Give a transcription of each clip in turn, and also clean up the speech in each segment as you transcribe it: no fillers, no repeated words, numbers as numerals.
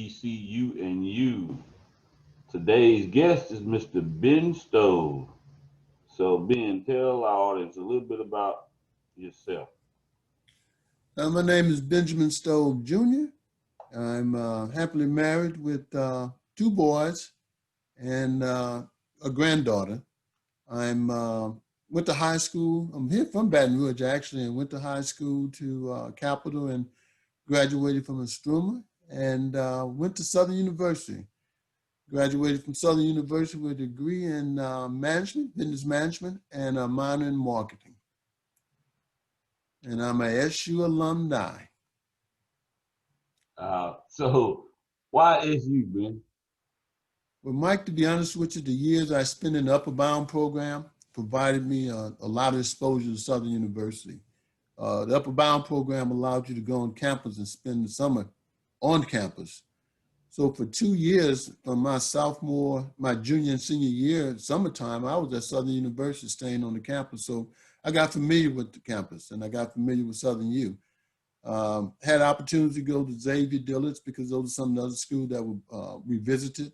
HBCU and U. Today's guest is Mr. Ben Stove. So, Ben, tell our audience a little bit about yourself. My name is Benjamin Stove Jr. I'm happily married with two boys and a granddaughter. I'm went to high school. I'm here from Baton Rouge actually, and went to high school to Capital and graduated from Estruma and went to Southern University. Graduated from Southern University with a degree in management, business management, and a minor in marketing. And I'm a SU alumni. So, why SU, Ben? Well, Mike, to be honest with you, the years I spent in the Upper Bound program provided me a lot of exposure to Southern University. The Upper Bound program allowed you to go on campus and spend the summer on campus. So for 2 years, from my junior and senior year, summertime, I was at Southern University staying on the campus. So I got familiar with the campus and I got familiar with Southern U. Had opportunity to go to Xavier Dillard's because those are some of the other schools that we visited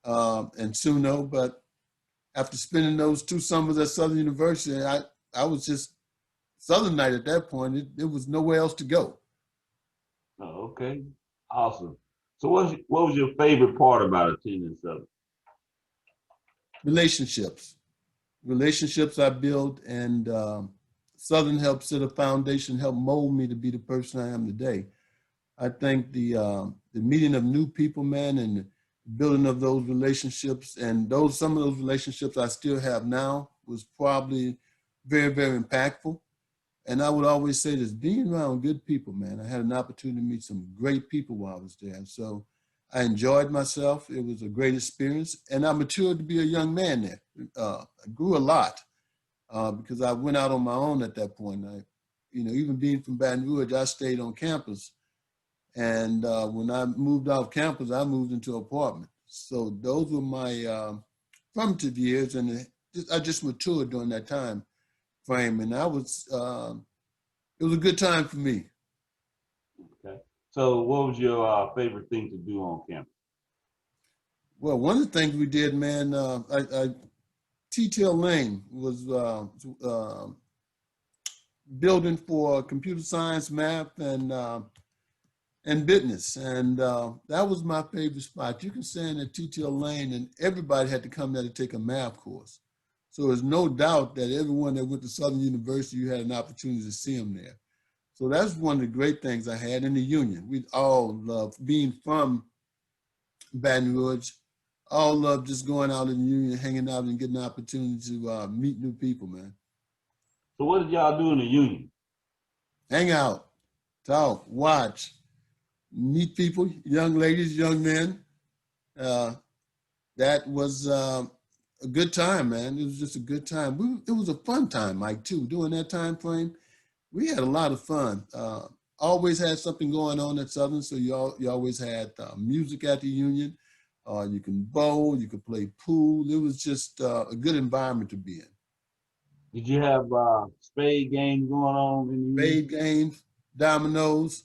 and SUNO. But after spending those 2 summers at Southern University, I was just Southernite at that point. There was nowhere else to go. Oh, okay, awesome. So, what was your favorite part about attending Southern? Relationships I built, and Southern helped set a foundation, helped mold me to be the person I am today. I think the meeting of new people, man, and the building of those relationships, and some of those relationships I still have now, was probably very, very impactful. And I would always say this, being around good people, man, I had an opportunity to meet some great people while I was there. So I enjoyed myself. It was a great experience. And I matured to be a young man there. I grew a lot because I went out on my own at that point. Even being from Baton Rouge, I stayed on campus. And when I moved off campus, I moved into an apartment. So those were my formative years. And I just matured during that time frame. And it was a good time for me. Okay. So, what was your favorite thing to do on campus? Well, one of the things we did, man, T-Tail Lane was building for computer science, math, and business. And that was my favorite spot. You can stand at T-Tail Lane and everybody had to come there to take a math course. So there's no doubt that everyone that went to Southern University, you had an opportunity to see them there. So that's one of the great things I had in the Union. We all loved being from Baton Rouge, all loved just going out in the Union, hanging out and getting an opportunity to meet new people, man. So, what did y'all do in the Union? Hang out, talk, watch, meet people, young ladies, young men. That was a good time, man. It was just a good time. It was a fun time, Mike, too. During that time frame, we had a lot of fun. Always had something going on at Southern, so you always had music at the Union. You can bowl, you could play pool. It was just a good environment to be in. Did you have spade games going on in the Union? Spade games, dominoes.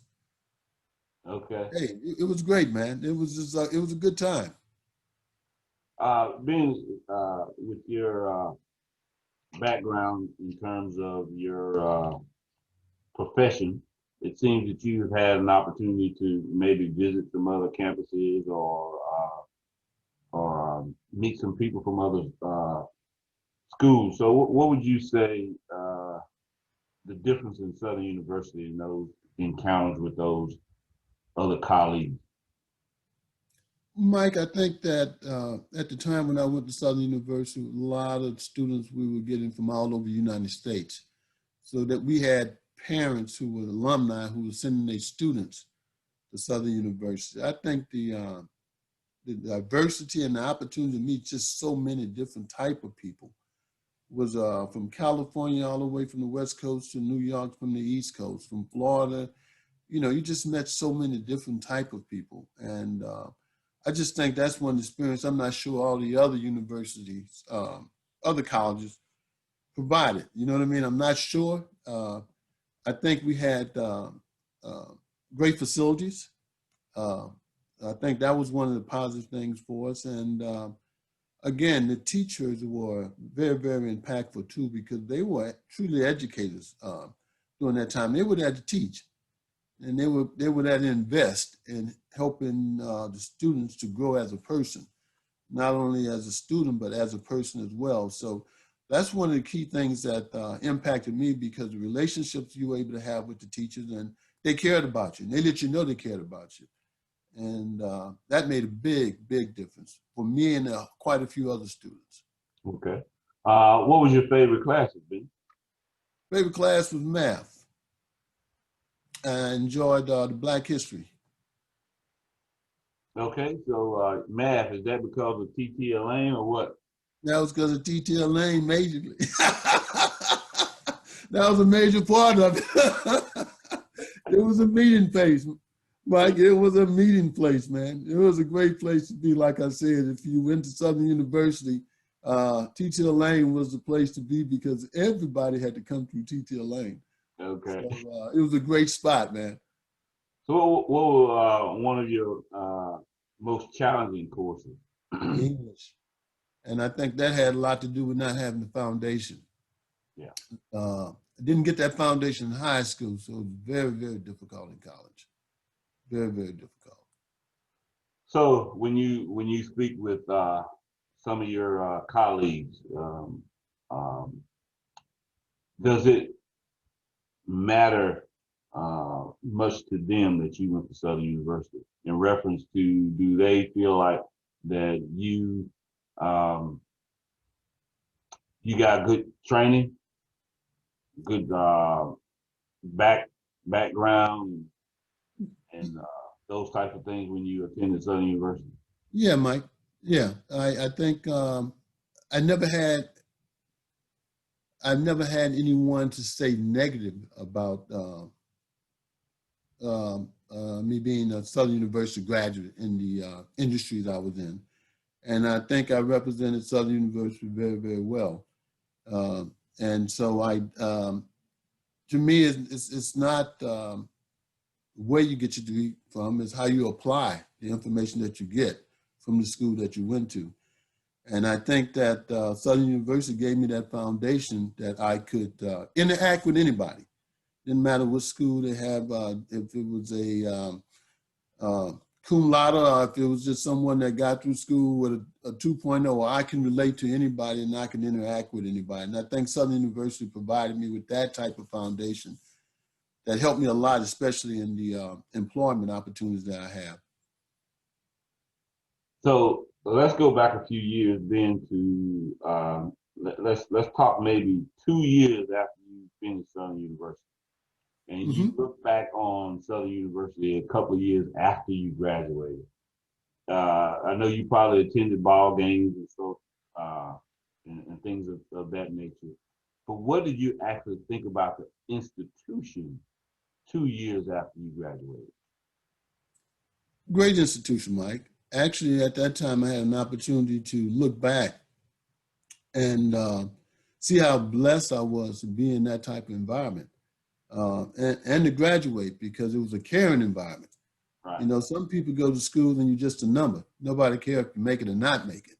Okay. Hey, it was great, man. It was just, it was a good time. Being with your background in terms of your profession, it seems that you've had an opportunity to maybe visit some other campuses or meet some people from other schools. So, what would you say the difference in Southern University in those encounters with those other colleagues? Mike, I think that at the time when I went to Southern University, a lot of students we were getting from all over the United States. So that we had parents who were alumni who were sending their students to Southern University. I think the diversity and the opportunity to meet just so many different type of people was from California all the way from the West Coast to New York from the East Coast, from Florida. You just met so many different type of people. And I just think that's one experience I'm not sure all the other universities, other colleges provided. You know what I mean? I'm not sure. I think we had great facilities, I think that was one of the positive things for us. And again, the teachers were very, very impactful too, because they were truly educators during that time. They were there to teach, and they were there to invest in helping the students to grow as a person, not only as a student, but as a person as well. So that's one of the key things that impacted me, because the relationships you were able to have with the teachers, and they cared about you, and they let you know they cared about you. And that made a big, big difference for me and quite a few other students. Okay. What was your favorite classes, Ben? Favorite class was math. I enjoyed the Black history. Okay, so math, is that because of T.T. Elaine or what? That was because of T.T. Lane majorly. That was a major part of it. It was a meeting place, Mike. It was a meeting place, man. It was a great place to be. Like I said, if you went to Southern University, T.T. Lane was the place to be, because everybody had to come through T.T. Lane. Okay. So it was a great spot, man. So what were one of your most challenging courses? English. And I think that had a lot to do with not having the foundation. Yeah. I didn't get that foundation in high school, so it was very, very difficult in college. Very, very difficult. So when you speak with some of your colleagues, does it matter much to them that you went to Southern University, in reference to, do they feel like that um, you got good training, good background, and those types of things when you attended Southern University? Yeah, Mike. Yeah, I think I never had I've never had anyone to say negative about me being a Southern University graduate in the industries I was in. And I think I represented Southern University very, very well. And so to me, it's not where you get your degree from, it's how you apply the information that you get from the school that you went to. And I think that Southern University gave me that foundation that I could interact with anybody. Didn't matter what school they have, if it was a cum laude, or if it was just someone that got through school with a 2.0, I can relate to anybody and I can interact with anybody. And I think Southern University provided me with that type of foundation that helped me a lot, especially in the employment opportunities that I have. So let's go back a few years then to let's talk maybe 2 years after you finished Southern University, and you look back on Southern University a couple of years after you graduated. I know you probably attended ball games and so and things of that nature. But what did you actually think about the institution 2 years after you graduated? Great institution, Mike. Actually, at that time, I had an opportunity to look back and see how blessed I was to be in that type of environment and to graduate, because it was a caring environment. Right. You know, some people go to school and you're just a number. Nobody cares if you make it or not make it.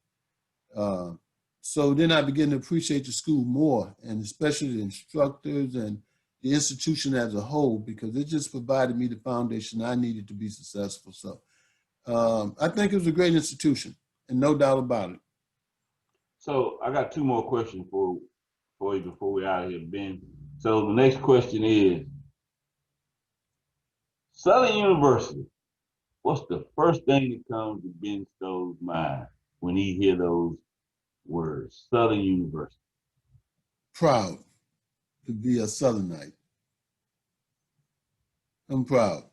So then I began to appreciate the school more, and especially the instructors and the institution as a whole, because it just provided me the foundation I needed to be successful. So I think it was a great institution, and no doubt about it. So I got two more questions for you before we're out of here, Ben. So the next question is, Southern University, what's the first thing that comes to Ben Stowe's mind when he hear those words, Southern University? Proud to be a Southernite. I'm proud.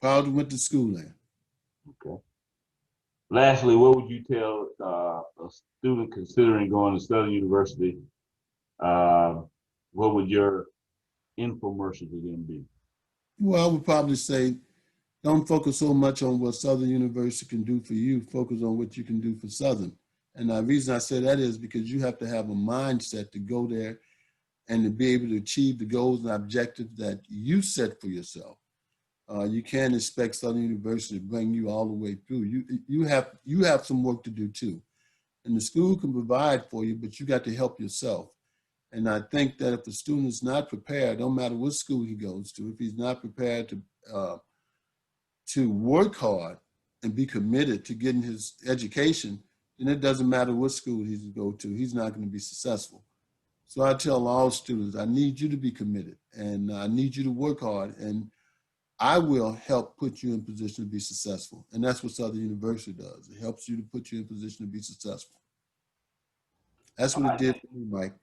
Proud to went to school there. Okay. Lastly, what would you tell a student considering going to Southern University? What would your infomercial to them be? Well, I would probably say, don't focus so much on what Southern University can do for you. Focus on what you can do for Southern. And the reason I say that is because you have to have a mindset to go there and to be able to achieve the goals and objectives that you set for yourself. You can't expect Southern University to bring you all the way through. You have some work to do too. And the school can provide for you, but you got to help yourself. And I think that if a student is not prepared, no matter what school he goes to, if he's not prepared to work hard and be committed to getting his education, then it doesn't matter what school he's go to, he's not going to be successful. So I tell all students, I need you to be committed and I need you to work hard, and I will help put you in position to be successful. And that's what Southern University does. It helps you to put you in position to be successful. That's All what it right, did for me, Mike.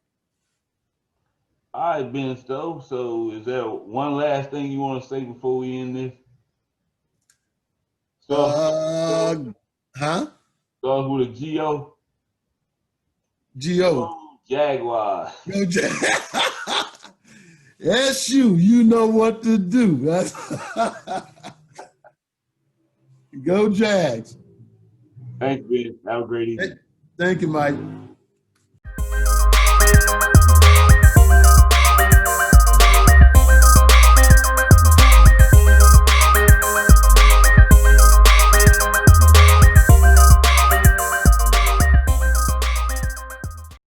all right, Ben Stowe. So is there one last thing you want to say before we end this? Starts Uh, huh? starts with a G-O. Go, Go Jaguars. go, SU, you know what to do. That's go Jags. Thanks, Ben. Have a great evening. Thank you, Mike.